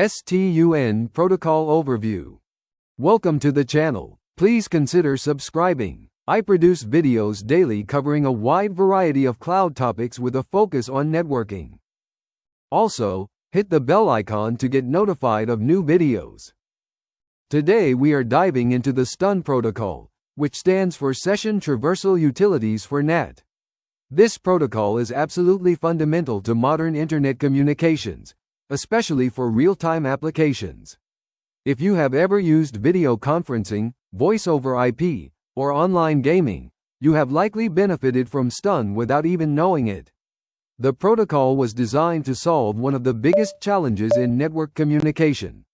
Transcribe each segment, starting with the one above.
STUN Protocol Overview. Welcome to the channel. Please consider subscribing. I produce videos daily covering a wide variety of cloud topics with a focus on networking. Also, hit the bell icon to get notified of new videos. Today we are diving into the STUN protocol, which stands for Session Traversal Utilities for NAT. This protocol is absolutely fundamental to modern internet communications, especially for real-time applications. If you have ever used video conferencing, voice over IP, or online gaming, you have likely benefited from STUN without even knowing it. The protocol was designed to solve one of the biggest challenges in network communication: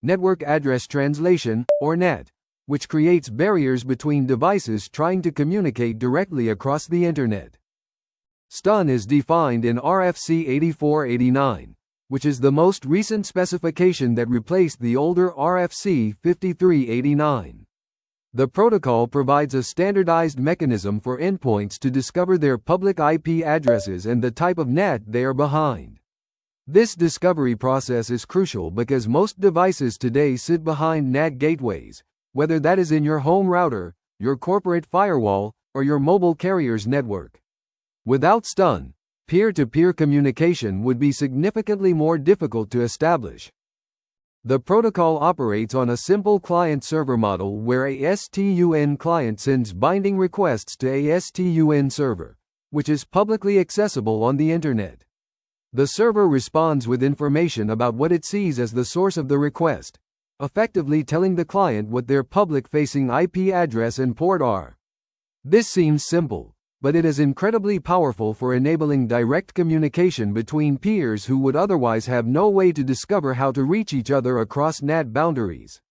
network address translation, or NAT, which creates barriers between devices trying to communicate directly across the internet. STUN is defined in RFC 8489, which is the most recent specification that replaced the older RFC 5389. The protocol provides a standardized mechanism for endpoints to discover their public IP addresses and the type of NAT they are behind. This discovery process is crucial because most devices today sit behind NAT gateways, whether that is in your home router, your corporate firewall, or your mobile carrier's network. Without STUN, peer-to-peer communication would be significantly more difficult to establish. The protocol operates on a simple client-server model where a STUN client sends binding requests to a STUN server, which is publicly accessible on the internet. The server responds with information about what it sees as the source of the request, effectively telling the client what their public-facing IP address and port are. This seems simple, but it is incredibly powerful for enabling direct communication between peers who would otherwise have no way to discover how to reach each other across NAT boundaries.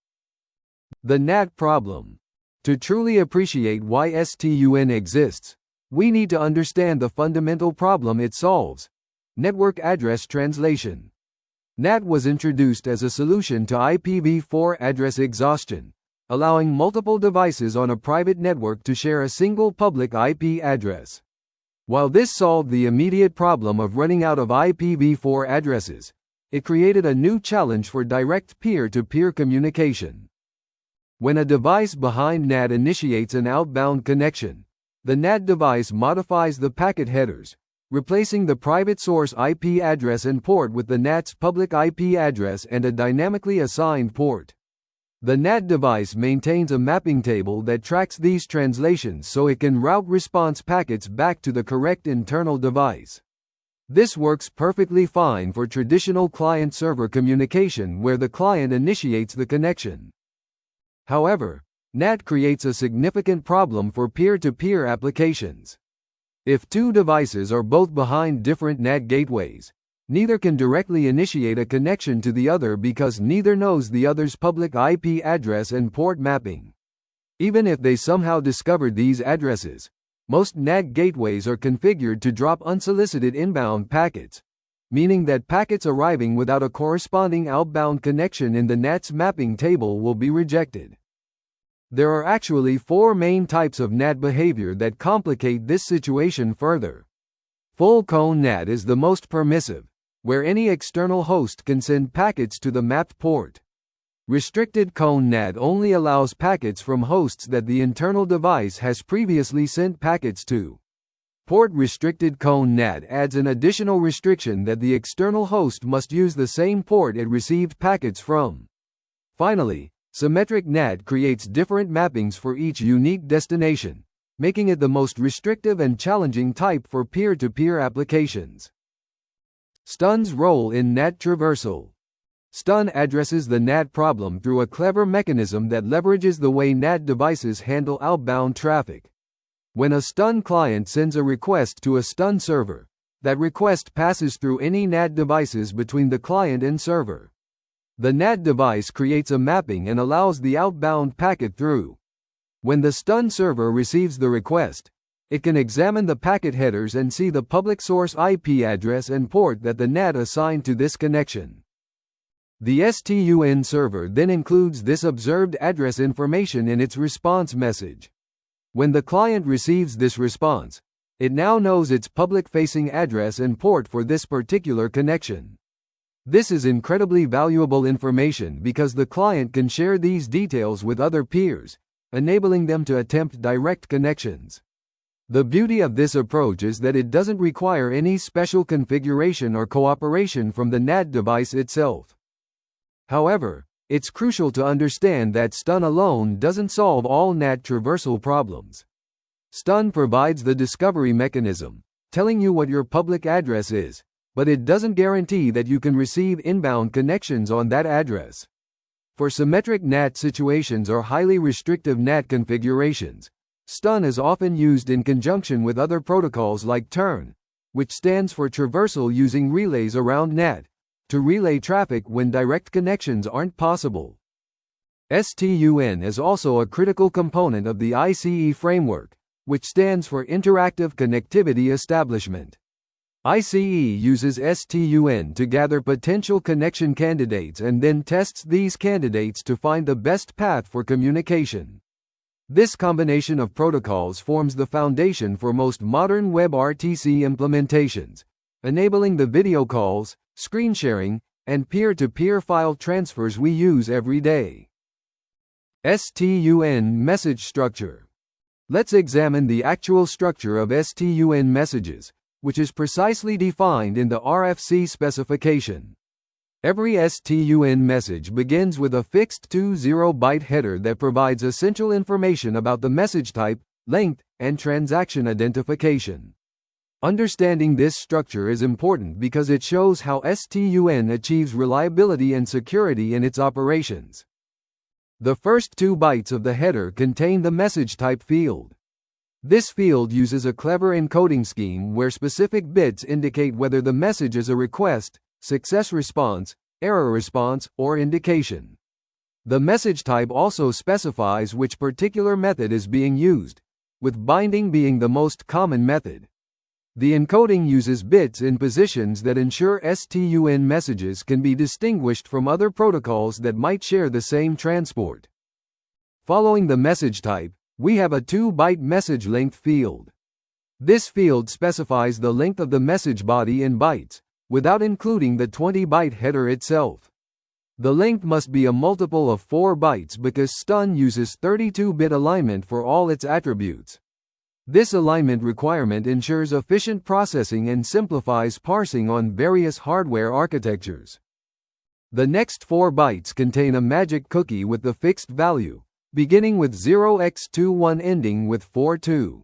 The NAT problem. To truly appreciate why STUN exists, we need to understand the fundamental problem it solves: network address translation. NAT was introduced as a solution to IPv4 address exhaustion, allowing multiple devices on a private network to share a single public IP address. While this solved the immediate problem of running out of IPv4 addresses, it created a new challenge for direct peer-to-peer communication. When a device behind NAT initiates an outbound connection, the NAT device modifies the packet headers, replacing the private source IP address and port with the NAT's public IP address and a dynamically assigned port. The NAT device maintains a mapping table that tracks these translations so it can route response packets back to the correct internal device. This works perfectly fine for traditional client-server communication where the client initiates the connection. However, NAT creates a significant problem for peer-to-peer applications. If two devices are both behind different NAT gateways, neither can directly initiate a connection to the other because neither knows the other's public IP address and port mapping. Even if they somehow discovered these addresses, most NAT gateways are configured to drop unsolicited inbound packets, meaning that packets arriving without a corresponding outbound connection in the NAT's mapping table will be rejected. There are actually four main types of NAT behavior that complicate this situation further. Full cone NAT is the most permissive, where any external host can send packets to the mapped port. Restricted cone NAT only allows packets from hosts that the internal device has previously sent packets to. Port-restricted cone NAT adds an additional restriction that the external host must use the same port it received packets from. Finally, symmetric NAT creates different mappings for each unique destination, making it the most restrictive and challenging type for peer-to-peer applications. STUN's role in NAT traversal. STUN addresses the NAT problem through a clever mechanism that leverages the way NAT devices handle outbound traffic. When a STUN client sends a request to a STUN server, that request passes through any NAT devices between the client and server. The NAT device creates a mapping and allows the outbound packet through. When the STUN server receives the request, it can examine the packet headers and see the public source IP address and port that the NAT assigned to this connection. The STUN server then includes this observed address information in its response message. When the client receives this response, it now knows its public-facing address and port for this particular connection. This is incredibly valuable information because the client can share these details with other peers, enabling them to attempt direct connections. The beauty of this approach is that it doesn't require any special configuration or cooperation from the NAT device itself. However, it's crucial to understand that STUN alone doesn't solve all NAT traversal problems. STUN provides the discovery mechanism, telling you what your public address is, but it doesn't guarantee that you can receive inbound connections on that address. For symmetric NAT situations or highly restrictive NAT configurations, STUN is often used in conjunction with other protocols like TURN, which stands for Traversal Using Relays Around NAT, to relay traffic when direct connections aren't possible. STUN is also a critical component of the ICE framework, which stands for Interactive Connectivity Establishment. ICE uses STUN to gather potential connection candidates and then tests these candidates to find the best path for communication. This combination of protocols forms the foundation for most modern WebRTC implementations, enabling the video calls, screen sharing, and peer-to-peer file transfers we use every day. STUN message structure. Let's examine the actual structure of STUN messages, which is precisely defined in the RFC specification. Every STUN message begins with a fixed 20-byte header that provides essential information about the message type, length, and transaction identification. Understanding this structure is important because it shows how STUN achieves reliability and security in its operations. The first 2 bytes of the header contain the message type field. This field uses a clever encoding scheme where specific bits indicate whether the message is a request, success response, error response, or indication. The message type also specifies which particular method is being used, with binding being the most common method. The encoding uses bits in positions that ensure STUN messages can be distinguished from other protocols that might share the same transport. Following the message type, we have a 2-byte message length field. This field specifies the length of the message body in bytes, without including the 20-byte header itself. The length must be a multiple of 4 bytes because STUN uses 32-bit alignment for all its attributes. This alignment requirement ensures efficient processing and simplifies parsing on various hardware architectures. The next 4 bytes contain a magic cookie with the fixed value, beginning with 0x21 ending with 42.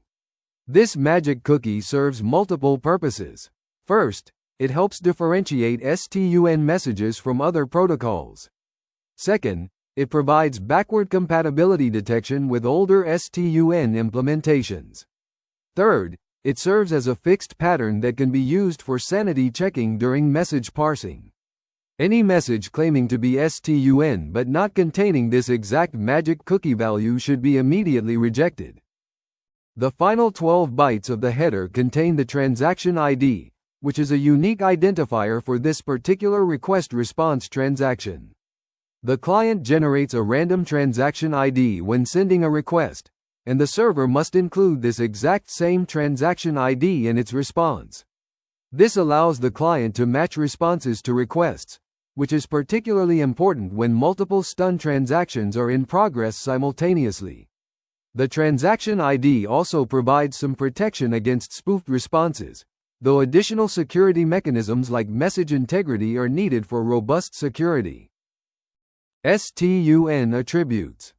This magic cookie serves multiple purposes. First, it helps differentiate STUN messages from other protocols. Second, it provides backward compatibility detection with older STUN implementations. Third, it serves as a fixed pattern that can be used for sanity checking during message parsing. Any message claiming to be STUN but not containing this exact magic cookie value should be immediately rejected. The final 12 bytes of the header contain the transaction ID, which is a unique identifier for this particular request-response transaction. The client generates a random transaction ID when sending a request, and the server must include this exact same transaction ID in its response. This allows the client to match responses to requests, which is particularly important when multiple STUN transactions are in progress simultaneously. The transaction ID also provides some protection against spoofed responses, though additional security mechanisms like message integrity are needed for robust security. STUN attributes.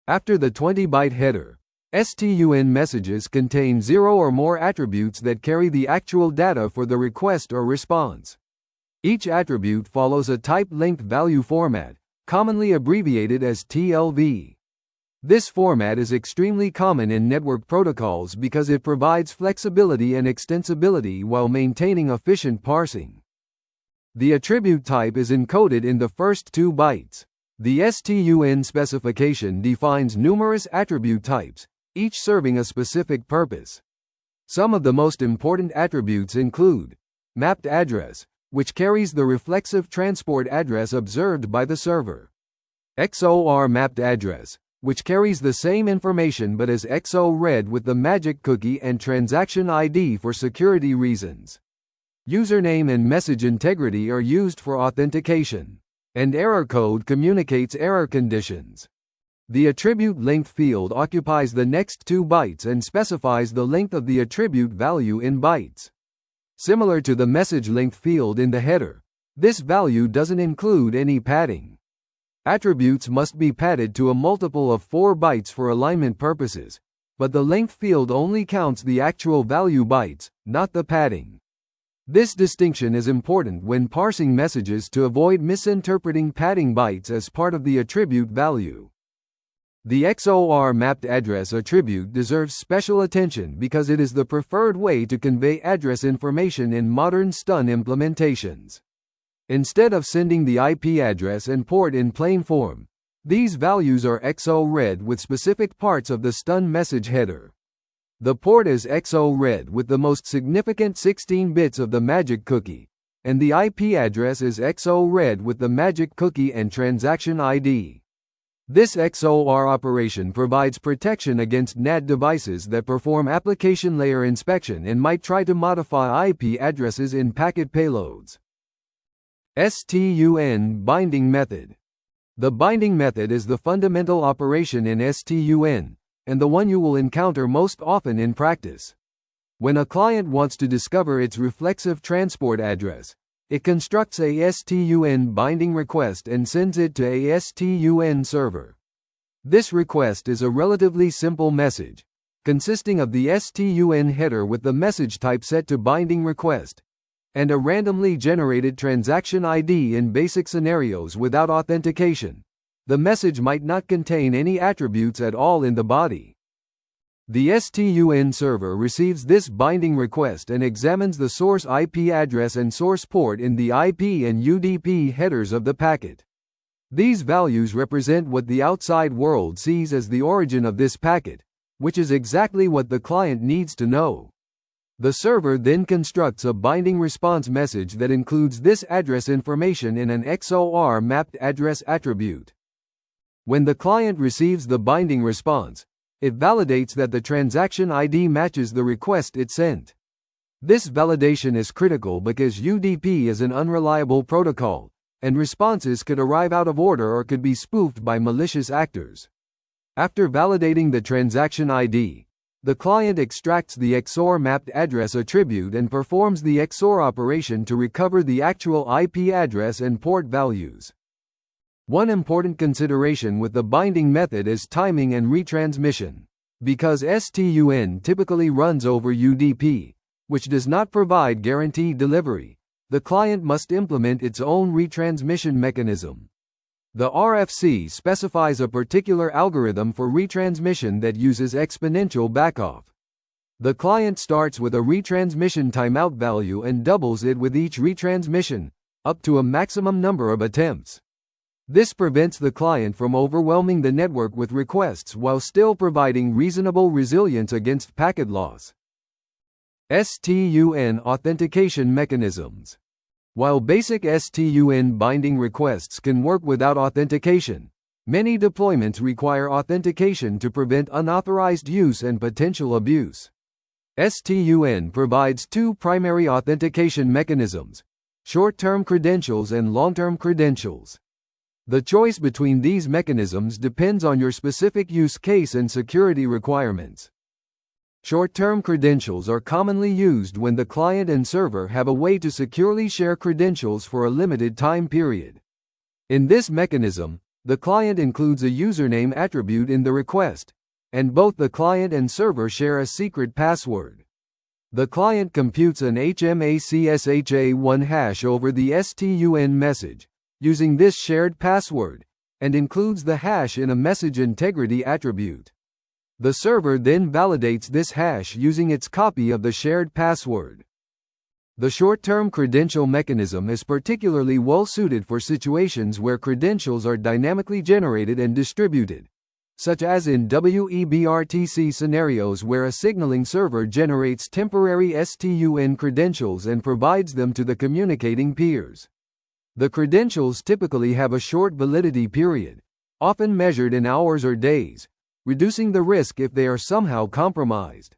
After the 20-byte header, STUN messages contain 0 or more attributes that carry the actual data for the request or response. Each attribute follows a type length value format, commonly abbreviated as TLV. This format is extremely common in network protocols because it provides flexibility and extensibility while maintaining efficient parsing. The attribute type is encoded in the first 2 bytes. The STUN specification defines numerous attribute types, each serving a specific purpose. Some of the most important attributes include mapped address, which carries the reflexive transport address observed by the server. XOR mapped address, which carries the same information but is XO read with the magic cookie and transaction ID for security reasons. Username and message integrity are used for authentication. And error code communicates error conditions. The attribute length field occupies the next 2 bytes and specifies the length of the attribute value in bytes. Similar to the message length field in the header, this value doesn't include any padding. Attributes must be padded to a multiple of 4 bytes for alignment purposes, but the length field only counts the actual value bytes, not the padding. This distinction is important when parsing messages to avoid misinterpreting padding bytes as part of the attribute value. The XOR mapped address attribute deserves special attention because it is the preferred way to convey address information in modern STUN implementations. Instead of sending the IP address and port in plain form, these values are XO-read with specific parts of the STUN message header. The port is XO-read with the most significant 16 bits of the magic cookie, and the IP address is XO-read with the magic cookie and transaction ID. This XOR operation provides protection against NAT devices that perform application layer inspection and might try to modify IP addresses in packet payloads. STUN binding method. The binding method is the fundamental operation in STUN, and the one you will encounter most often in practice. When a client wants to discover its reflexive transport address, it constructs a STUN binding request and sends it to a STUN server. This request is a relatively simple message, consisting of the STUN header with the message type set to binding request, and a randomly generated transaction ID. In basic scenarios without authentication, the message might not contain any attributes at all in the body. The STUN server receives this binding request and examines the source IP address and source port in the IP and UDP headers of the packet. These values represent what the outside world sees as the origin of this packet, which is exactly what the client needs to know. The server then constructs a binding response message that includes this address information in an XOR mapped address attribute. When the client receives the binding response, it validates that the transaction ID matches the request it sent. This validation is critical because UDP is an unreliable protocol, and responses could arrive out of order or could be spoofed by malicious actors. After validating the transaction ID, the client extracts the XOR mapped address attribute and performs the XOR operation to recover the actual IP address and port values. One important consideration with the binding method is timing and retransmission. Because STUN typically runs over UDP, which does not provide guaranteed delivery, the client must implement its own retransmission mechanism. The RFC specifies a particular algorithm for retransmission that uses exponential backoff. The client starts with a retransmission timeout value and doubles it with each retransmission, up to a maximum number of attempts. This prevents the client from overwhelming the network with requests while still providing reasonable resilience against packet loss. STUN authentication mechanisms. While basic STUN binding requests can work without authentication, many deployments require authentication to prevent unauthorized use and potential abuse. STUN provides 2 primary authentication mechanisms: short-term credentials and long-term credentials. The choice between these mechanisms depends on your specific use case and security requirements. Short-term credentials are commonly used when the client and server have a way to securely share credentials for a limited time period. In this mechanism, the client includes a username attribute in the request, and both the client and server share a secret password. The client computes an HMACSHA1 hash over the STUN message, using this shared password, and includes the hash in a message integrity attribute. The server then validates this hash using its copy of the shared password. The short-term credential mechanism is particularly well suited for situations where credentials are dynamically generated and distributed, such as in WebRTC scenarios where a signaling server generates temporary STUN credentials and provides them to the communicating peers. The credentials typically have a short validity period, often measured in hours or days, reducing the risk if they are somehow compromised.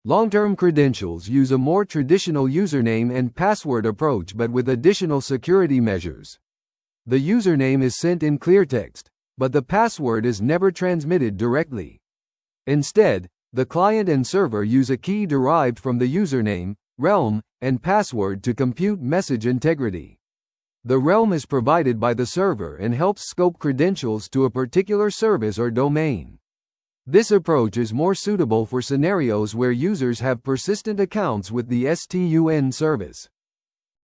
Long-term credentials use a more traditional username and password approach but with additional security measures. The username is sent in clear text, but the password is never transmitted directly. Instead, the client and server use a key derived from the username, realm, and password to compute message integrity. The realm is provided by the server and helps scope credentials to a particular service or domain. This approach is more suitable for scenarios where users have persistent accounts with the STUN service.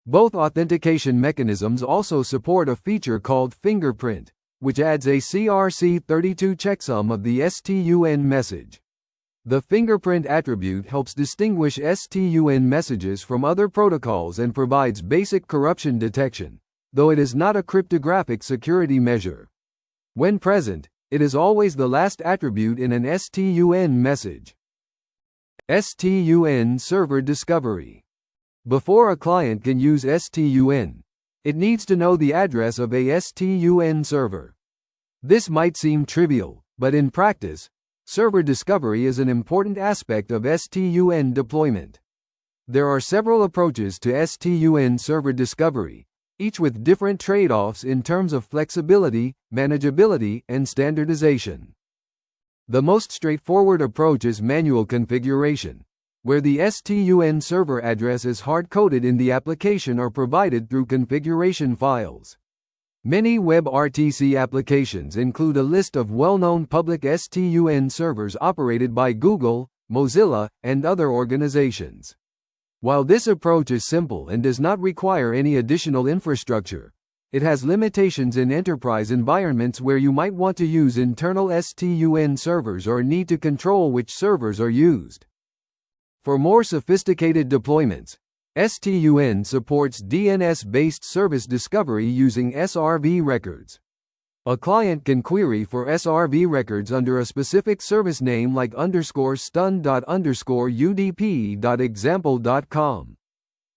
Both authentication mechanisms also support a feature called fingerprint, which adds a CRC32 checksum of the STUN message. The fingerprint attribute helps distinguish STUN messages from other protocols and provides basic corruption detection, though it is not a cryptographic security measure. When present, it is always the last attribute in an STUN message. STUN server discovery. Before a client can use STUN, it needs to know the address of a STUN server. This might seem trivial, but in practice, server discovery is an important aspect of STUN deployment. There are several approaches to STUN server discovery, each with different trade-offs in terms of flexibility, manageability, and standardization. The most straightforward approach is manual configuration, where the STUN server address is hard-coded in the application or provided through configuration files. Many WebRTC applications include a list of well-known public STUN servers operated by Google, Mozilla, and other organizations. While this approach is simple and does not require any additional infrastructure, it has limitations in enterprise environments where you might want to use internal STUN servers or need to control which servers are used. For more sophisticated deployments, STUN supports DNS-based service discovery using SRV records. A client can query for SRV records under a specific service name like _stun._udp.example.com.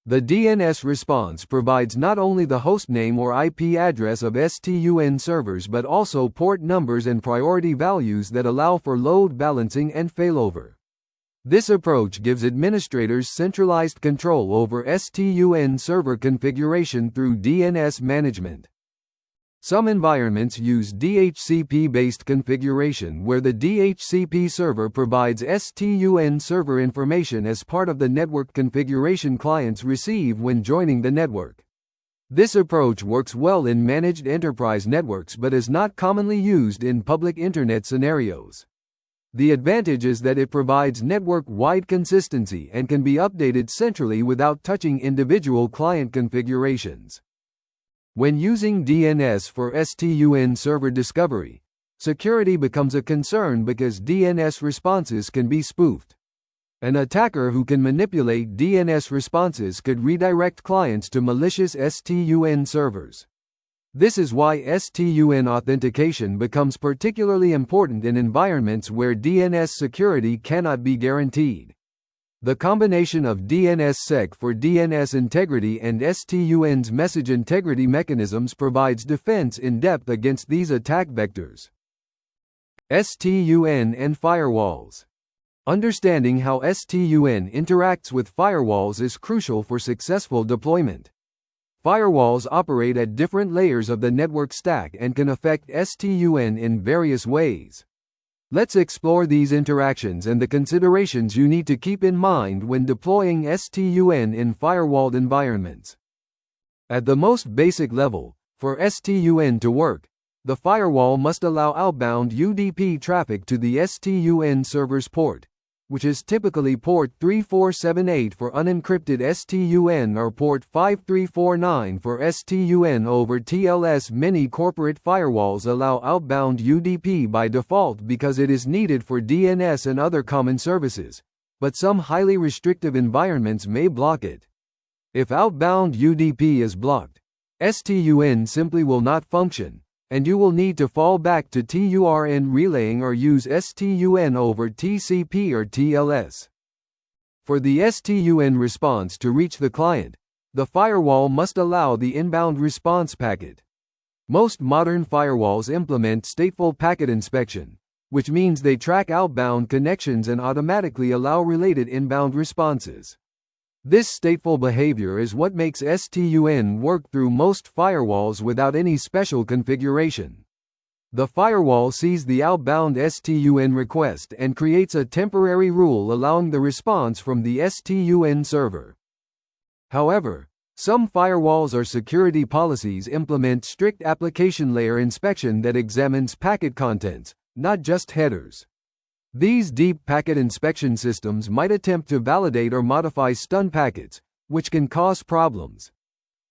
The DNS response provides not only the hostname or IP address of STUN servers but also port numbers and priority values that allow for load balancing and failover. This approach gives administrators centralized control over STUN server configuration through DNS management. Some environments use DHCP-based configuration where the DHCP server provides STUN server information as part of the network configuration clients receive when joining the network. This approach works well in managed enterprise networks but is not commonly used in public internet scenarios. The advantage is that it provides network-wide consistency and can be updated centrally without touching individual client configurations. When using DNS for STUN server discovery, security becomes a concern because DNS responses can be spoofed. An attacker who can manipulate DNS responses could redirect clients to malicious STUN servers. This is why STUN authentication becomes particularly important in environments where DNS security cannot be guaranteed. The combination of DNSSEC for DNS integrity and STUN's message integrity mechanisms provides defense in depth against these attack vectors. STUN and firewalls. Understanding how STUN interacts with firewalls is crucial for successful deployment. Firewalls operate at different layers of the network stack and can affect STUN in various ways. Let's explore these interactions and the considerations you need to keep in mind when deploying STUN in firewalled environments. At the most basic level, for STUN to work, the firewall must allow outbound UDP traffic to the STUN server's port, which is typically port 3478 for unencrypted STUN or port 5349 for STUN over TLS. Many corporate firewalls allow outbound UDP by default because it is needed for DNS and other common services, but some highly restrictive environments may block it. If outbound UDP is blocked, STUN simply will not function, and you will need to fall back to TURN relaying or use STUN over TCP or TLS. For the STUN response to reach the client, the firewall must allow the inbound response packet. Most modern firewalls implement stateful packet inspection, which means they track outbound connections and automatically allow related inbound responses. This stateful behavior is what makes STUN work through most firewalls without any special configuration. The firewall sees the outbound STUN request and creates a temporary rule allowing the response from the STUN server. However, some firewalls or security policies implement strict application layer inspection that examines packet contents, not just headers. These deep packet inspection systems might attempt to validate or modify stun packets, which can cause problems.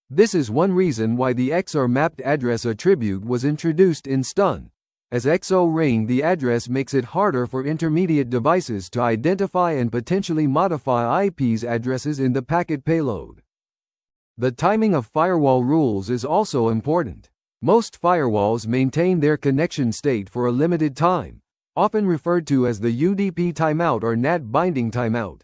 This is one reason why the XOR mapped address attribute was introduced in stun, as XORing the address makes it harder for intermediate devices to identify and potentially modify IP's addresses in the packet payload. The timing of firewall rules is also important. Most firewalls maintain their connection state for a limited time, often referred to as the UDP timeout or NAT binding timeout.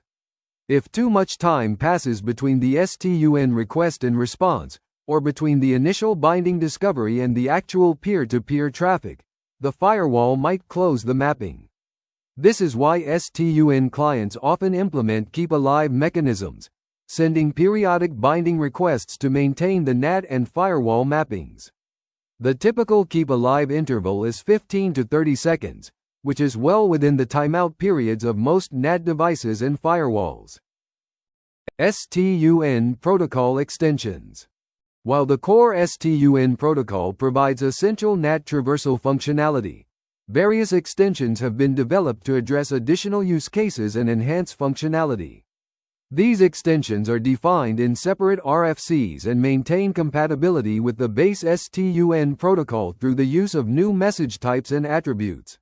If too much time passes between the STUN request and response, or between the initial binding discovery and the actual peer-to-peer traffic, the firewall might close the mapping. This is why STUN clients often implement keep-alive mechanisms, sending periodic binding requests to maintain the NAT and firewall mappings. The typical keep-alive interval is 15 to 30 seconds, which is well within the timeout periods of most NAT devices and firewalls. STUN protocol extensions. While the core STUN protocol provides essential NAT traversal functionality, various extensions have been developed to address additional use cases and enhance functionality. These extensions are defined in separate RFCs and maintain compatibility with the base STUN protocol through the use of new message types and attributes.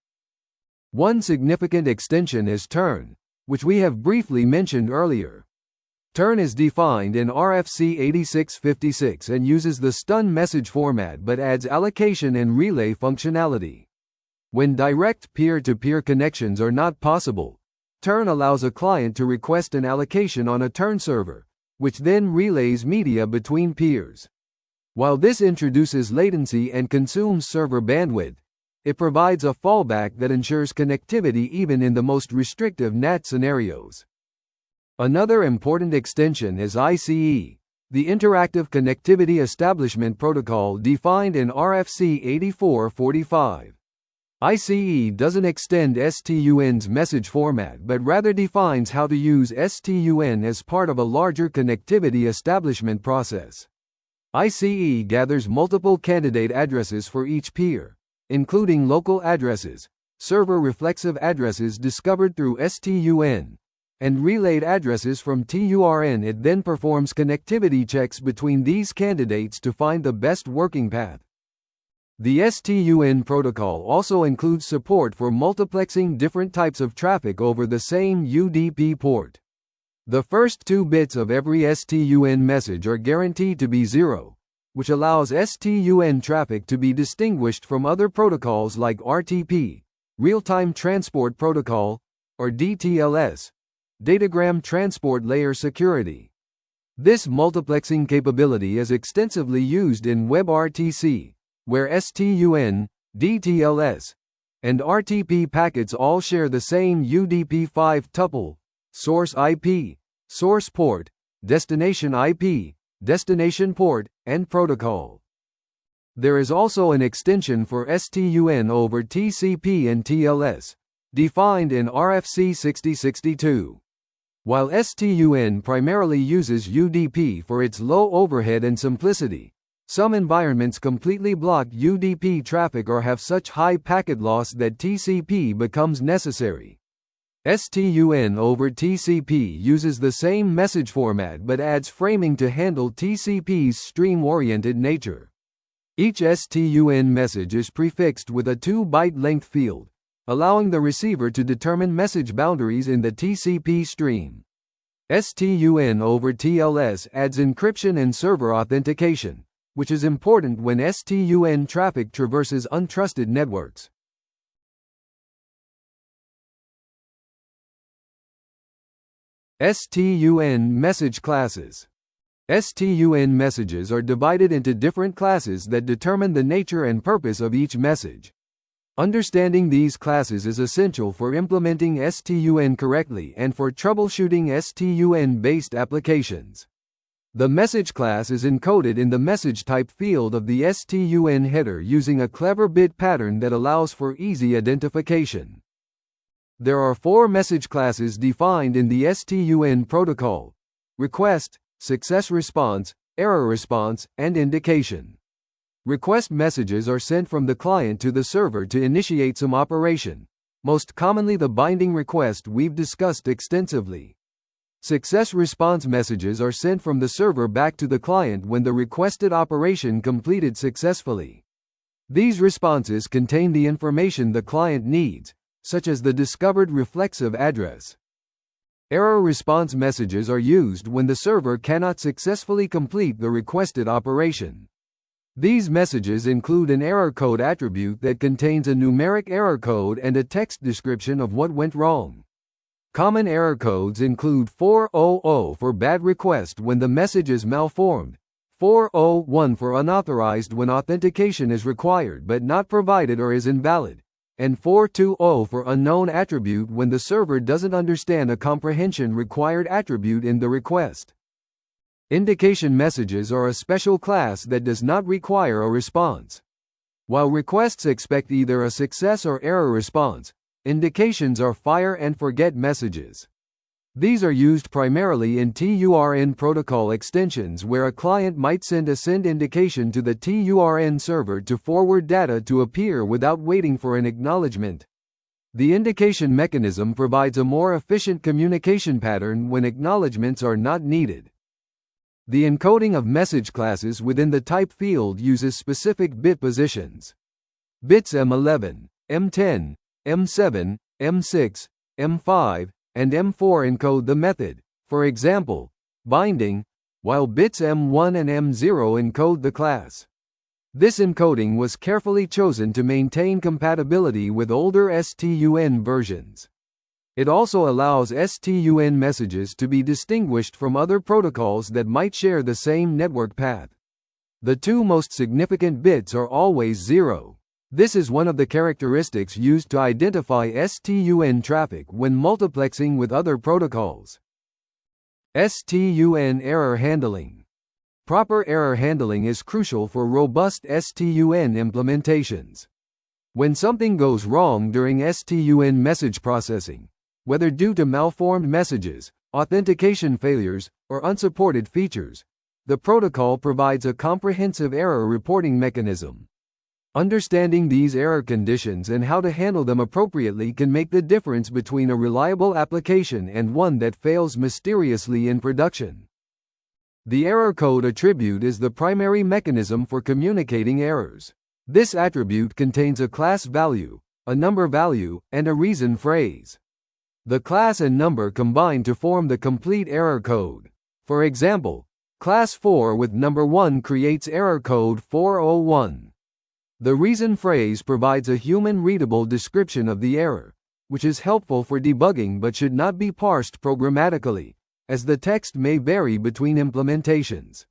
One significant extension is turn, which we have briefly mentioned earlier. Turn is defined in RFC 8656 and uses the stun message format but adds allocation and relay functionality. When direct peer-to-peer connections are not possible, turn allows a client to request an allocation on a turn server, which then relays media between peers. While this introduces latency and consumes server bandwidth, it provides a fallback that ensures connectivity even in the most restrictive NAT scenarios. Another important extension is ICE, the Interactive Connectivity Establishment Protocol defined in RFC 8445. ICE doesn't extend STUN's message format but rather defines how to use STUN as part of a larger connectivity establishment process. ICE gathers multiple candidate addresses for each peer, including local addresses, server reflexive addresses discovered through STUN, and relayed addresses from TURN. It then performs connectivity checks between these candidates to find the best working path. The STUN protocol also includes support for multiplexing different types of traffic over the same UDP port. The first 2 bits of every STUN message are guaranteed to be 0, which allows STUN traffic to be distinguished from other protocols like RTP, Real-Time Transport Protocol, or DTLS, Datagram Transport Layer Security. This multiplexing capability is extensively used in WebRTC, where STUN, DTLS, and RTP packets all share the same UDP5 tuple, source IP, source port, destination IP, destination port, and protocol. There is also an extension for STUN over TCP and TLS, defined in RFC 6062. While STUN primarily uses UDP for its low overhead and simplicity, some environments completely block UDP traffic or have such high packet loss that TCP becomes necessary. STUN over TCP uses the same message format but adds framing to handle TCP's stream-oriented nature. Each STUN message is prefixed with a 2-byte length field, allowing the receiver to determine message boundaries in the TCP stream. STUN over TLS adds encryption and server authentication, which is important when STUN traffic traverses untrusted networks. STUN message classes. STUN messages are divided into different classes that determine the nature and purpose of each message. Understanding these classes is essential for implementing STUN correctly and for troubleshooting STUN-based applications. The message class is encoded in the message type field of the STUN header using a clever bit pattern that allows for easy identification. There are 4 message classes defined in the STUN protocol: request, success response, error response, and indication. Request messages are sent from the client to the server to initiate some operation, most commonly the binding request we've discussed extensively. Success response messages are sent from the server back to the client when the requested operation completed successfully. These responses contain the information the client needs, such as the discovered reflexive address. Error response messages are used when the server cannot successfully complete the requested operation. These messages include an error code attribute that contains a numeric error code and a text description of what went wrong. Common error codes include 400 for bad request when the message is malformed, 401 for unauthorized when authentication is required but not provided or is invalid, and 420 for unknown attribute when the server doesn't understand a comprehension required attribute in the request. Indication messages are a special class that does not require a response. While requests expect either a success or error response, indications are fire and forget messages. These are used primarily in TURN protocol extensions where a client might send a send indication to the TURN server to forward data to appear without waiting for an acknowledgement. The indication mechanism provides a more efficient communication pattern when acknowledgements are not needed. The encoding of message classes within the type field uses specific bit positions. Bits M11, M10, M7, M6, M5, and M4 encode the method, for example, binding, while bits M1 and M0 encode the class. This encoding was carefully chosen to maintain compatibility with older STUN versions. It also allows STUN messages to be distinguished from other protocols that might share the same network path. The 2 most significant bits are always 0. This is one of the characteristics used to identify STUN traffic when multiplexing with other protocols. STUN error handling. Proper error handling is crucial for robust STUN implementations. When something goes wrong during STUN message processing, whether due to malformed messages, authentication failures, or unsupported features, the protocol provides a comprehensive error reporting mechanism. Understanding these error conditions and how to handle them appropriately can make the difference between a reliable application and one that fails mysteriously in production. The error code attribute is the primary mechanism for communicating errors. This attribute contains a class value, a number value, and a reason phrase. The class and number combine to form the complete error code. For example, class 4 with number 1 creates error code 401. The reason phrase provides a human-readable description of the error, which is helpful for debugging but should not be parsed programmatically, as the text may vary between implementations.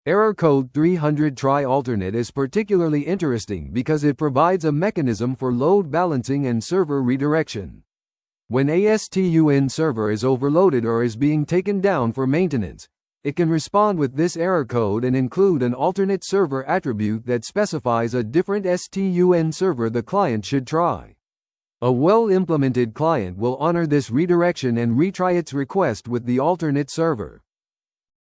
Error code 300 try alternate is particularly interesting because it provides a mechanism for load balancing and server redirection. When a STUN server is overloaded or is being taken down for maintenance, it can respond with this error code and include an alternate server attribute that specifies a different STUN server the client should try. A well-implemented client will honor this redirection and retry its request with the alternate server.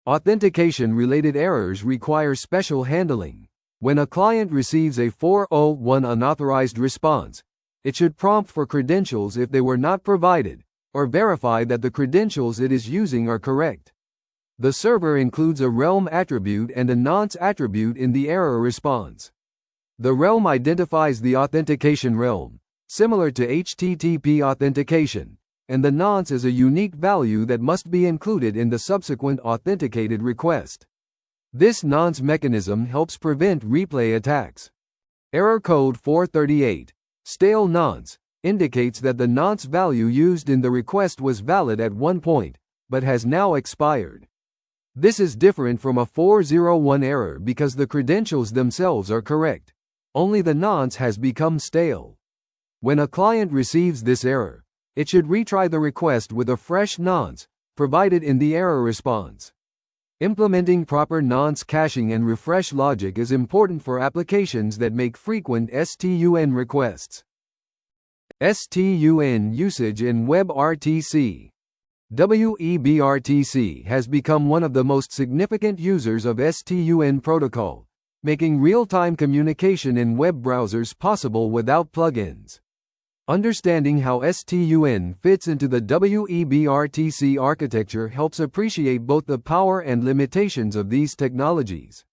Authentication-related errors require special handling. When a client receives a 401 unauthorized response, it should prompt for credentials if they were not provided, or verify that the credentials it is using are correct. The server includes a realm attribute and a nonce attribute in the error response. The realm identifies the authentication realm, similar to HTTP authentication, and the nonce is a unique value that must be included in the subsequent authenticated request. This nonce mechanism helps prevent replay attacks. Error code 438. Stale nonce indicates that the nonce value used in the request was valid at one point, but has now expired. This is different from a 401 error because the credentials themselves are correct. only the nonce has become stale. When a client receives this error, it should retry the request with a fresh nonce, provided in the error response. Implementing proper nonce caching and refresh logic is important for applications that make frequent STUN requests. STUN usage in WebRTC. WebRTC has become one of the most significant users of STUN protocol, making real-time communication in web browsers possible without plugins. Understanding how STUN fits into the WebRTC architecture helps appreciate both the power and limitations of these technologies.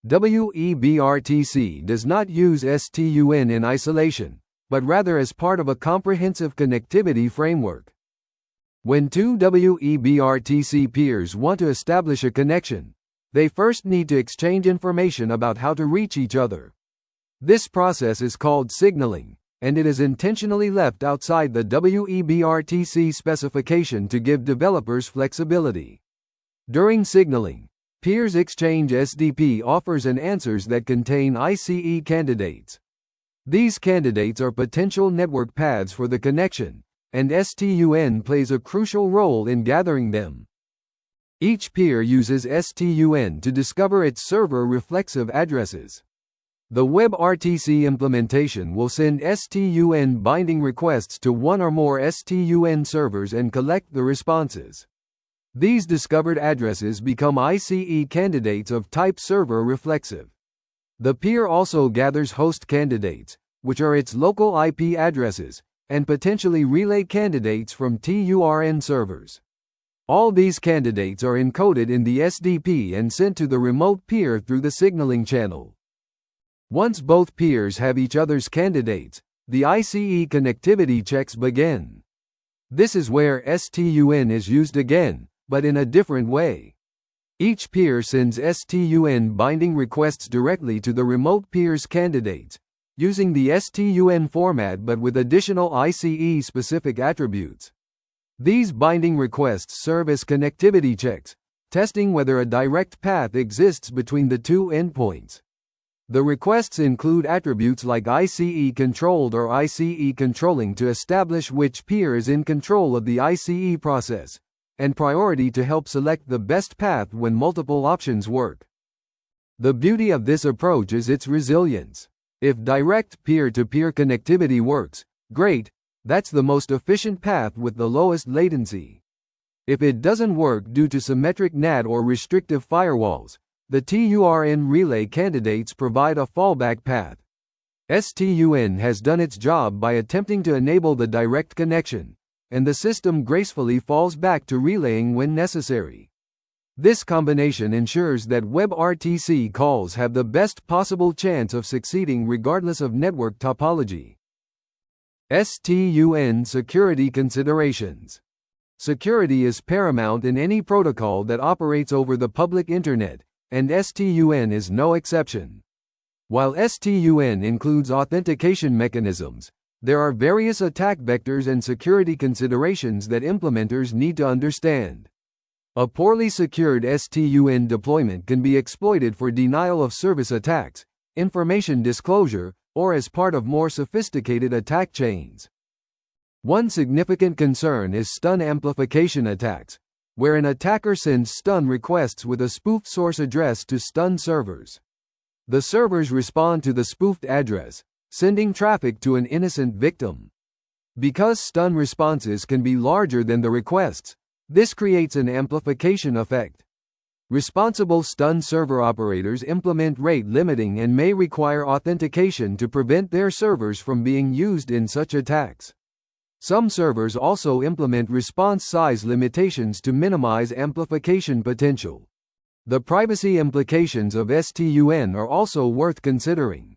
WebRTC does not use STUN in isolation, but rather as part of a comprehensive connectivity framework. When two WebRTC peers want to establish a connection, they first need to exchange information about how to reach each other. This process is called signaling, and it is intentionally left outside the WebRTC specification to give developers flexibility. During signaling, peers exchange SDP offers and answers that contain ICE candidates. These candidates are potential network paths for the connection, and STUN plays a crucial role in gathering them. Each peer uses STUN to discover its server reflexive addresses. The WebRTC implementation will send STUN binding requests to one or more STUN servers and collect the responses. These discovered addresses become ICE candidates of type server reflexive. The peer also gathers host candidates, which are its local IP addresses, and potentially relay candidates from TURN servers. All these candidates are encoded in the SDP and sent to the remote peer through the signaling channel. Once both peers have each other's candidates, the ICE connectivity checks begin. This is where STUN is used again, but in a different way. Each peer sends STUN binding requests directly to the remote peer's candidates, using the STUN format but with additional ICE-specific attributes. These binding requests serve as connectivity checks, testing whether a direct path exists between the two endpoints. The requests include attributes like ICE controlled or ICE controlling to establish which peer is in control of the ICE process, and priority to help select the best path when multiple options work. The beauty of this approach is its resilience. If direct peer-to-peer connectivity works, great, that's the most efficient path with the lowest latency. If it doesn't work due to symmetric NAT or restrictive firewalls, the TURN relay candidates provide a fallback path. STUN has done its job by attempting to enable the direct connection, and the system gracefully falls back to relaying when necessary. This combination ensures that WebRTC calls have the best possible chance of succeeding regardless of network topology. STUN security considerations. Security is paramount in any protocol that operates over the public internet, and STUN is no exception. While STUN includes authentication mechanisms, there are various attack vectors and security considerations that implementers need to understand. A poorly secured STUN deployment can be exploited for denial-of-service attacks, information disclosure, or as part of more sophisticated attack chains. One significant concern is stun amplification attacks, where an attacker sends stun requests with a spoofed source address to stun servers. The servers respond to the spoofed address, sending traffic to an innocent victim. Because stun responses can be larger than the requests, this creates an amplification effect. Responsible stun server operators implement rate limiting and may require authentication to prevent their servers from being used in such attacks. Some servers also implement response size limitations to minimize amplification potential. The privacy implications of STUN are also worth considering.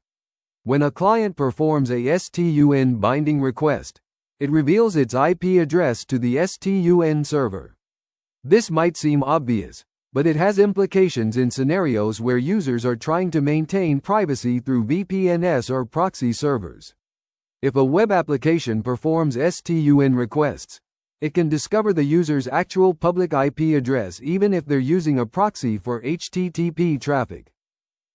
When a client performs a STUN binding request, it reveals its IP address to the STUN server. This might seem obvious, but it has implications in scenarios where users are trying to maintain privacy through VPNs or proxy servers. If a web application performs STUN requests, it can discover the user's actual public IP address even if they're using a proxy for HTTP traffic.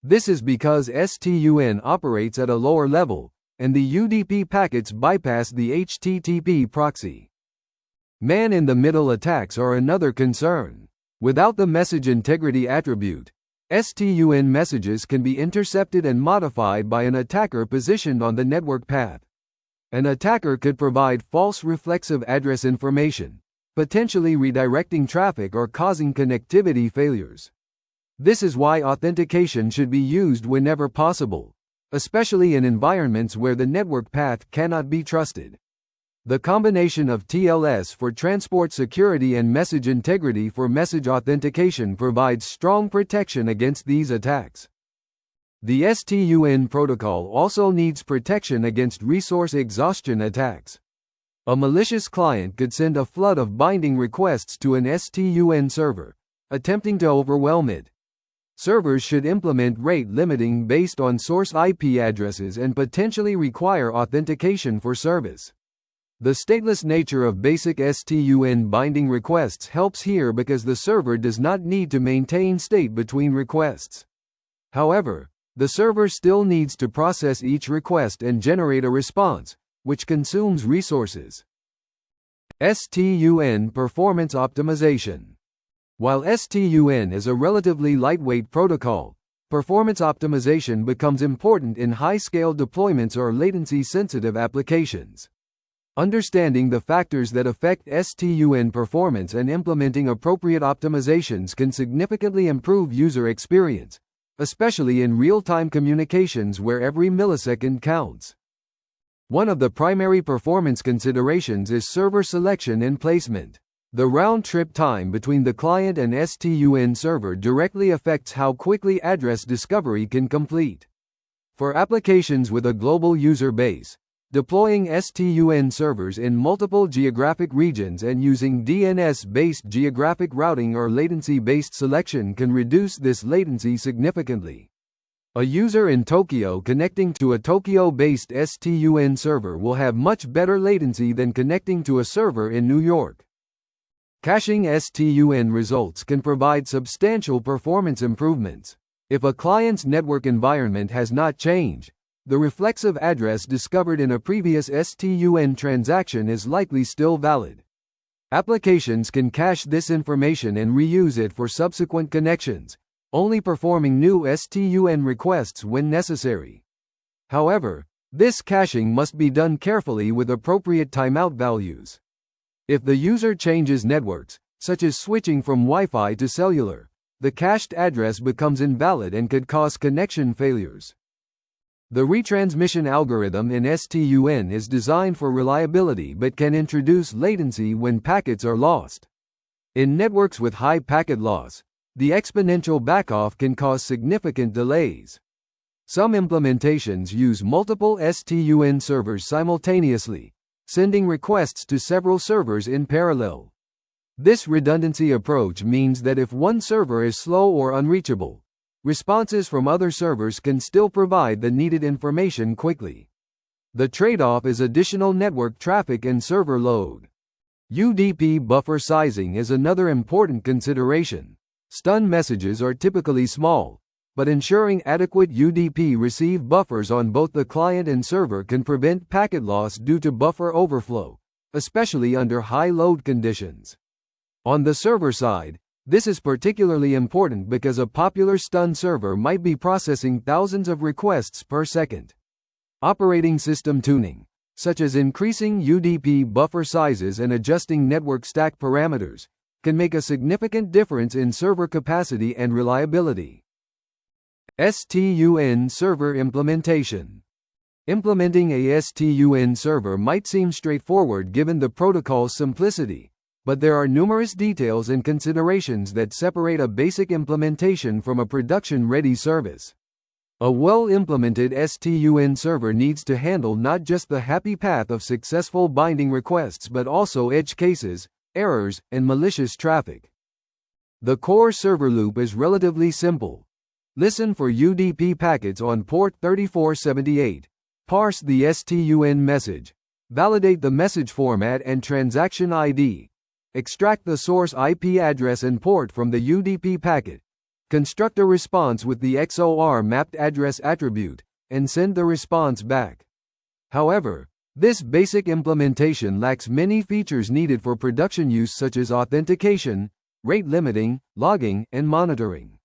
This is because STUN operates at a lower level, and the UDP packets bypass the HTTP proxy. Man-in-the-middle attacks are another concern. Without the message integrity attribute, STUN messages can be intercepted and modified by an attacker positioned on the network path. An attacker could provide false reflexive address information, potentially redirecting traffic or causing connectivity failures. This is why authentication should be used whenever possible, especially in environments where the network path cannot be trusted. The combination of TLS for transport security and message integrity for message authentication provides strong protection against these attacks. The STUN protocol also needs protection against resource exhaustion attacks. A malicious client could send a flood of binding requests to an STUN server, attempting to overwhelm it. Servers should implement rate limiting based on source IP addresses and potentially require authentication for service. The stateless nature of basic STUN binding requests helps here because the server does not need to maintain state between requests. However, the server still needs to process each request and generate a response, which consumes resources. STUN performance optimization. While STUN is a relatively lightweight protocol, performance optimization becomes important in high-scale deployments or latency-sensitive applications. Understanding the factors that affect STUN performance and implementing appropriate optimizations can significantly improve user experience, especially in real-time communications where every millisecond counts. One of the primary performance considerations is server selection and placement. The round-trip time between the client and STUN server directly affects how quickly address discovery can complete. For applications with a global user base, deploying STUN servers in multiple geographic regions and using DNS-based geographic routing or latency-based selection can reduce this latency significantly. A user in Tokyo connecting to a Tokyo-based STUN server will have much better latency than connecting to a server in New York. Caching STUN results can provide substantial performance improvements. If a client's network environment has not changed, the reflexive address discovered in a previous STUN transaction is likely still valid. Applications can cache this information and reuse it for subsequent connections, only performing new STUN requests when necessary. However, this caching must be done carefully with appropriate timeout values. If the user changes networks, such as switching from Wi-Fi to cellular, the cached address becomes invalid and could cause connection failures. The retransmission algorithm in STUN is designed for reliability but can introduce latency when packets are lost. In networks with high packet loss, the exponential backoff can cause significant delays. Some implementations use multiple STUN servers simultaneously, sending requests to several servers in parallel. This redundancy approach means that if one server is slow or unreachable, responses from other servers can still provide the needed information quickly. The trade-off is additional network traffic and server load. UDP buffer sizing is another important consideration. STUN messages are typically small, but ensuring adequate UDP receive buffers on both the client and server can prevent packet loss due to buffer overflow, especially under high load conditions. On the server side, this is particularly important because a popular STUN server might be processing thousands of requests per second. Operating system tuning, such as increasing UDP buffer sizes and adjusting network stack parameters, can make a significant difference in server capacity and reliability. STUN server implementation. Implementing a STUN server might seem straightforward given the protocol's simplicity, but there are numerous details and considerations that separate a basic implementation from a production-ready service. A well-implemented STUN server needs to handle not just the happy path of successful binding requests but also edge cases, errors, and malicious traffic. The core server loop is relatively simple. Listen for UDP packets on port 3478, parse the STUN message, validate the message format and transaction ID, extract the source IP address and port from the UDP packet, Construct a response with the XOR mapped address attribute, and send the response back. However, this basic implementation lacks many features needed for production use such as authentication, rate limiting, logging, and monitoring.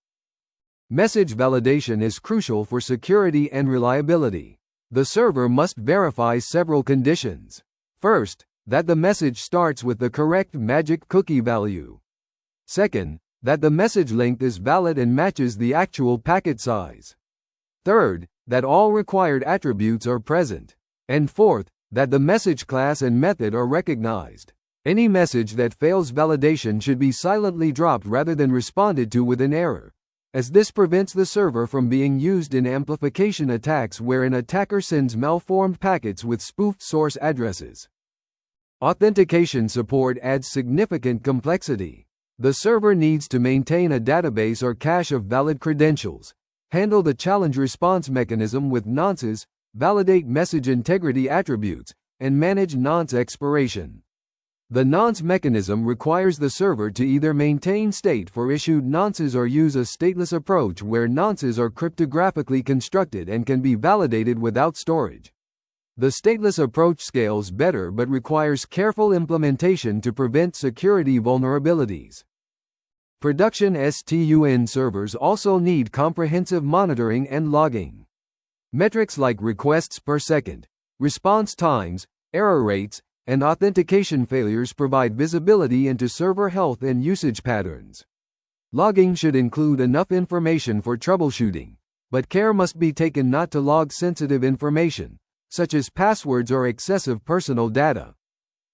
Message validation is crucial for security and reliability. The server must verify several conditions. First, that the message starts with the correct magic cookie value. Second, that the message length is valid and matches the actual packet size. Third, that all required attributes are present. And fourth, that the message class and method are recognized. Any message that fails validation should be silently dropped rather than responded to with an error, as this prevents the server from being used in amplification attacks where an attacker sends malformed packets with spoofed source addresses. Authentication support adds significant complexity. The server needs to maintain a database or cache of valid credentials, handle the challenge response mechanism with nonces, validate message integrity attributes, and manage nonce expiration. The nonce mechanism requires the server to either maintain state for issued nonces or use a stateless approach where nonces are cryptographically constructed and can be validated without storage. The stateless approach scales better but requires careful implementation to prevent security vulnerabilities. Production STUN servers also need comprehensive monitoring and logging. Metrics like requests per second, response times, error rates, and authentication failures provide visibility into server health and usage patterns. Logging should include enough information for troubleshooting, but care must be taken not to log sensitive information, such as passwords or excessive personal data.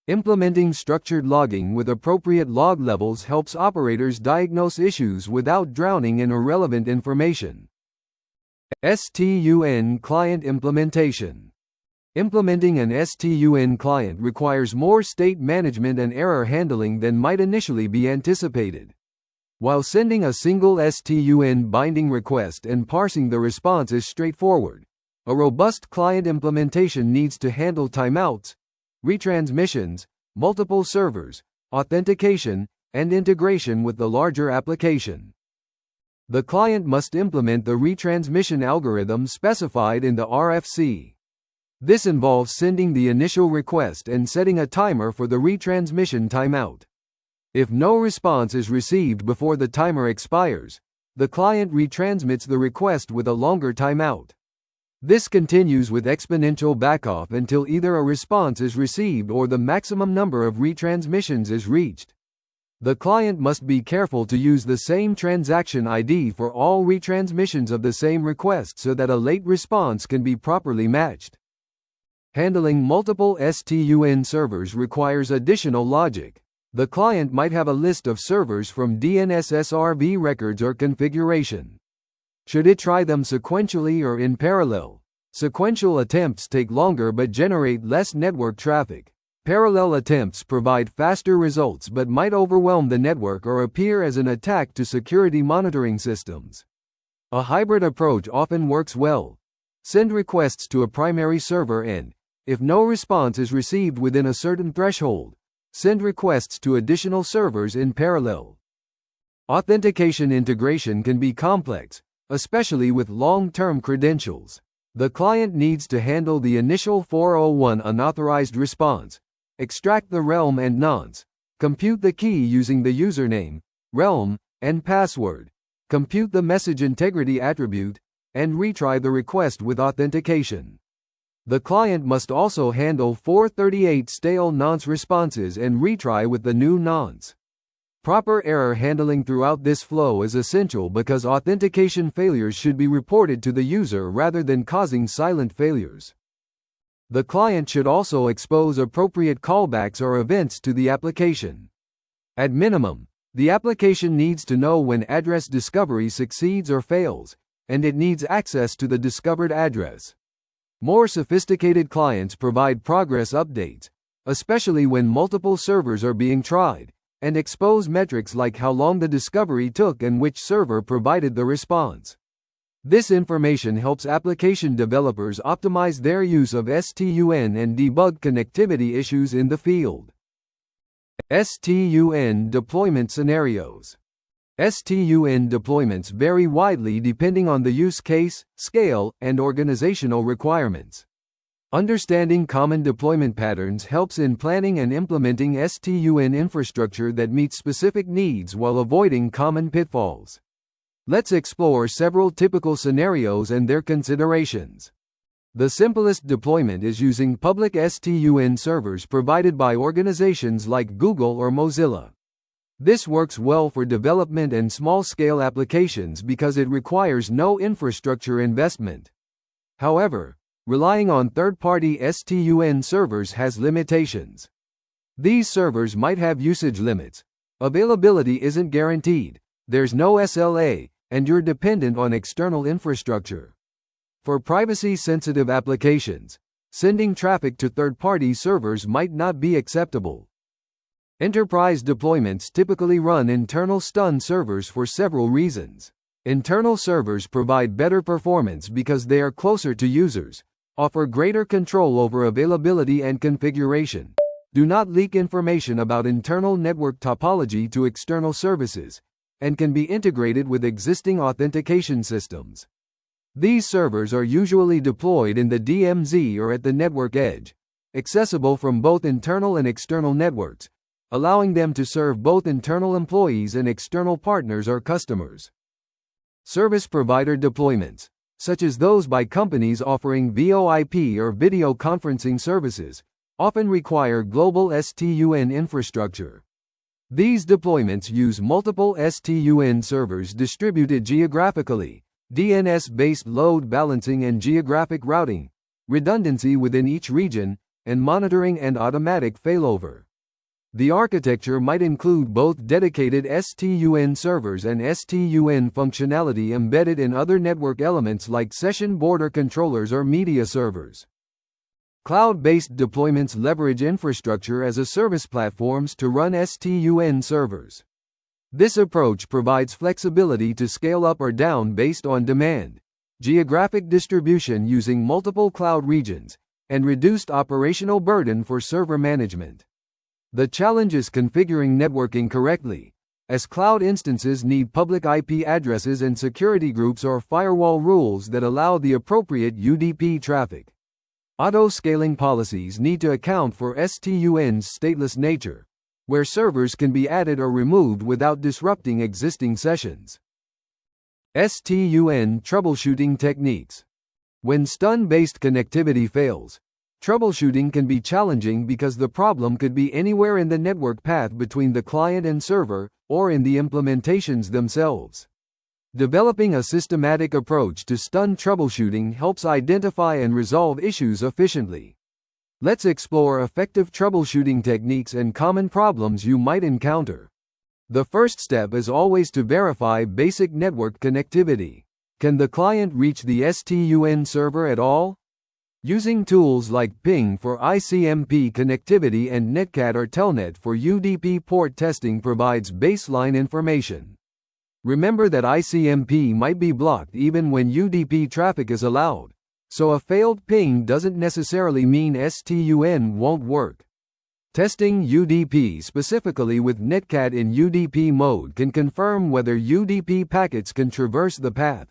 Implementing structured logging with appropriate log levels helps operators diagnose issues without drowning in irrelevant information. STUN client implementation. Implementing an STUN client requires more state management and error handling than might initially be anticipated. While sending a single STUN binding request and parsing the response is straightforward, a robust client implementation needs to handle timeouts, retransmissions, multiple servers, authentication, and integration with the larger application. The client must implement the retransmission algorithm specified in the RFC. This involves sending the initial request and setting a timer for the retransmission timeout. If no response is received before the timer expires, the client retransmits the request with a longer timeout. This continues with exponential backoff until either a response is received or the maximum number of retransmissions is reached. The client must be careful to use the same transaction ID for all retransmissions of the same request so that a late response can be properly matched. Handling multiple STUN servers requires additional logic. The client might have a list of servers from DNS-SRV records or configuration. Should it try them sequentially or in parallel? Sequential attempts take longer but generate less network traffic. Parallel attempts provide faster results but might overwhelm the network or appear as an attack to security monitoring systems. A hybrid approach often works well. Send requests to a primary server and, if no response is received within a certain threshold, send requests to additional servers in parallel. Authentication integration can be complex, especially with long-term credentials. The client needs to handle the initial 401 unauthorized response, extract the realm and nonce, compute the key using the username, realm, and password, compute the message integrity attribute, and retry the request with authentication. The client must also handle 438 stale nonce responses and retry with the new nonce. Proper error handling throughout this flow is essential because authentication failures should be reported to the user rather than causing silent failures. The client should also expose appropriate callbacks or events to the application. At minimum, the application needs to know when address discovery succeeds or fails, and it needs access to the discovered address. More sophisticated clients provide progress updates, especially when multiple servers are being tried, and expose metrics like how long the discovery took and which server provided the response. This information helps application developers optimize their use of STUN and debug connectivity issues in the field. STUN deployment scenarios. STUN deployments vary widely depending on the use case, scale, and organizational requirements. Understanding common deployment patterns helps in planning and implementing STUN infrastructure that meets specific needs while avoiding common pitfalls. Let's explore several typical scenarios and their considerations. The simplest deployment is using public STUN servers provided by organizations like Google or Mozilla. This works well for development and small-scale applications because it requires no infrastructure investment. However, relying on third-party STUN servers has limitations. These servers might have usage limits, availability isn't guaranteed, there's no SLA, and you're dependent on external infrastructure. For privacy-sensitive applications, sending traffic to third-party servers might not be acceptable. Enterprise deployments typically run internal STUN servers for several reasons. Internal servers provide better performance because they are closer to users, offer greater control over availability and configuration, do not leak information about internal network topology to external services, and can be integrated with existing authentication systems. These servers are usually deployed in the DMZ or at the network edge, accessible from both internal and external networks, allowing them to serve both internal employees and external partners or customers. Service provider deployments, such as those by companies offering VoIP or video conferencing services, often require global STUN infrastructure. These deployments use multiple STUN servers distributed geographically, DNS-based load balancing and geographic routing, redundancy within each region, and monitoring and automatic failover. The architecture might include both dedicated STUN servers and STUN functionality embedded in other network elements like session border controllers or media servers. Cloud-based deployments leverage infrastructure as a service platforms to run STUN servers. This approach provides flexibility to scale up or down based on demand, geographic distribution using multiple cloud regions, and reduced operational burden for server management. The challenge is configuring networking correctly, as cloud instances need public IP addresses and security groups or firewall rules that allow the appropriate UDP traffic. Auto-scaling policies need to account for STUN's stateless nature, where servers can be added or removed without disrupting existing sessions. STUN troubleshooting techniques. When STUN-based connectivity fails, troubleshooting can be challenging because the problem could be anywhere in the network path between the client and server, or in the implementations themselves. Developing a systematic approach to STUN troubleshooting helps identify and resolve issues efficiently. Let's explore effective troubleshooting techniques and common problems you might encounter. The first step is always to verify basic network connectivity. Can the client reach the STUN server at all? Using tools like Ping for ICMP connectivity and Netcat or Telnet for UDP port testing provides baseline information. Remember that ICMP might be blocked even when UDP traffic is allowed, so a failed ping doesn't necessarily mean STUN won't work. Testing UDP specifically with Netcat in UDP mode can confirm whether UDP packets can traverse the path.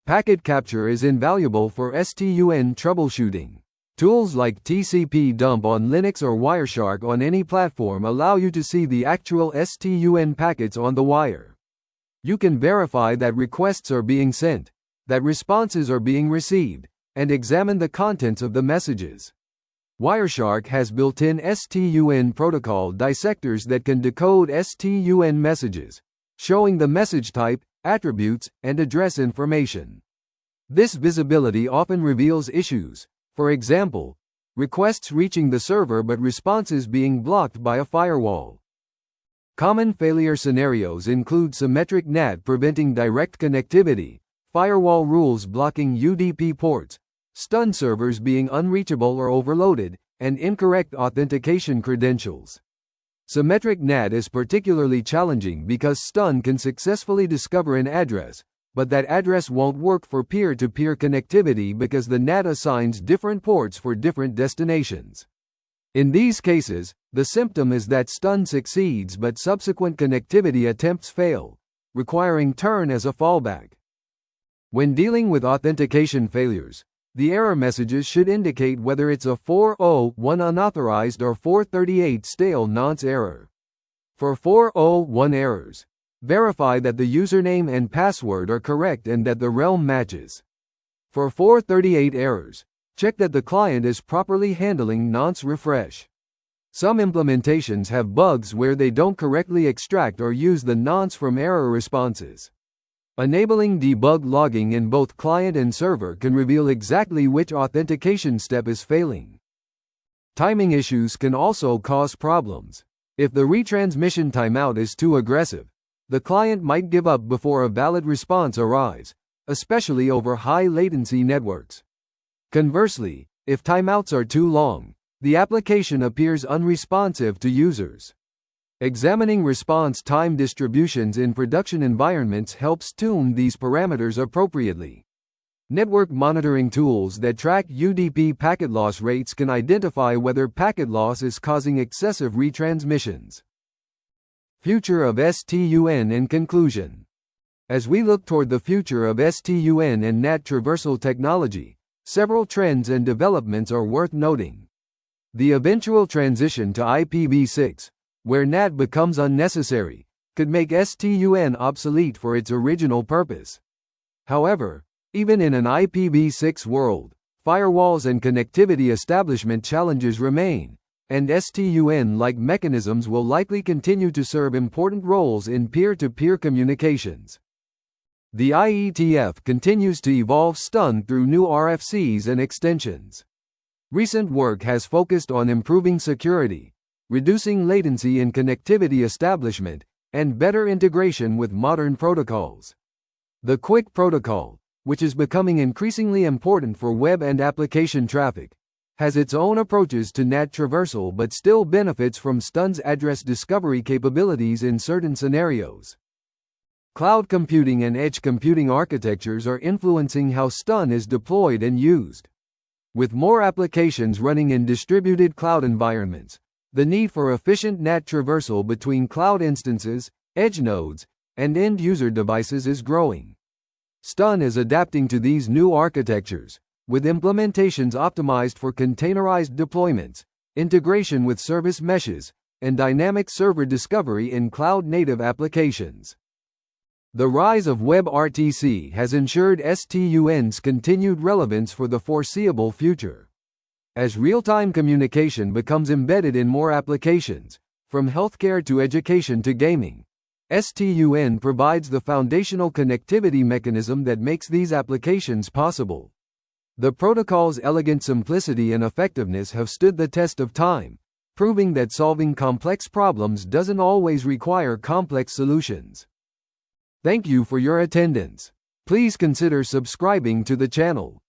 Packet capture is invaluable for STUN troubleshooting. Tools like TCP dump on Linux or Wireshark on any platform allow you to see the actual STUN packets on the wire. You can verify that requests are being sent, that responses are being received, and examine the contents of the messages. Wireshark has built-in STUN protocol dissectors that can decode STUN messages, showing the message type, attributes, and address information. This visibility often reveals issues, for example, requests reaching the server but responses being blocked by a firewall. Common failure scenarios include symmetric NAT preventing direct connectivity, firewall rules blocking UDP ports, STUN servers being unreachable or overloaded, and incorrect authentication credentials. Symmetric NAT is particularly challenging because STUN can successfully discover an address, but that address won't work for peer-to-peer connectivity because the NAT assigns different ports for different destinations. In these cases, the symptom is that STUN succeeds but subsequent connectivity attempts fail, requiring turn as a fallback. When dealing with authentication failures, the error messages should indicate whether it's a 401 unauthorized or 438 stale nonce error. For 401 errors, verify that the username and password are correct and that the realm matches. For 438 errors, check that the client is properly handling nonce refresh. Some implementations have bugs where they don't correctly extract or use the nonce from error responses. Enabling debug logging in both client and server can reveal exactly which authentication step is failing. Timing issues can also cause problems. If the retransmission timeout is too aggressive, the client might give up before a valid response arrives, especially over high-latency networks. Conversely, if timeouts are too long, the application appears unresponsive to users. Examining response time distributions in production environments helps tune these parameters appropriately. Network monitoring tools that track UDP packet loss rates can identify whether packet loss is causing excessive retransmissions. Future of STUN. In conclusion, as we look toward the future of STUN and NAT traversal technology, several trends and developments are worth noting. The eventual transition to IPv6, where NAT becomes unnecessary, could make STUN obsolete for its original purpose. However, even in an IPv6 world, firewalls and connectivity establishment challenges remain, and STUN-like mechanisms will likely continue to serve important roles in peer-to-peer communications. The IETF continues to evolve STUN through new RFCs and extensions. Recent work has focused on improving security, reducing latency in connectivity establishment, and better integration with modern protocols. The QUIC protocol, which is becoming increasingly important for web and application traffic, has its own approaches to NAT traversal but still benefits from STUN's address discovery capabilities in certain scenarios. Cloud computing and edge computing architectures are influencing how STUN is deployed and used. With more applications running in distributed cloud environments, the need for efficient NAT traversal between cloud instances, edge nodes, and end-user devices is growing. STUN is adapting to these new architectures, with implementations optimized for containerized deployments, integration with service meshes, and dynamic server discovery in cloud-native applications. The rise of WebRTC has ensured STUN's continued relevance for the foreseeable future. As real-time communication becomes embedded in more applications, from healthcare to education to gaming, STUN provides the foundational connectivity mechanism that makes these applications possible. The protocol's elegant simplicity and effectiveness have stood the test of time, proving that solving complex problems doesn't always require complex solutions. Thank you for your attendance. Please consider subscribing to the channel.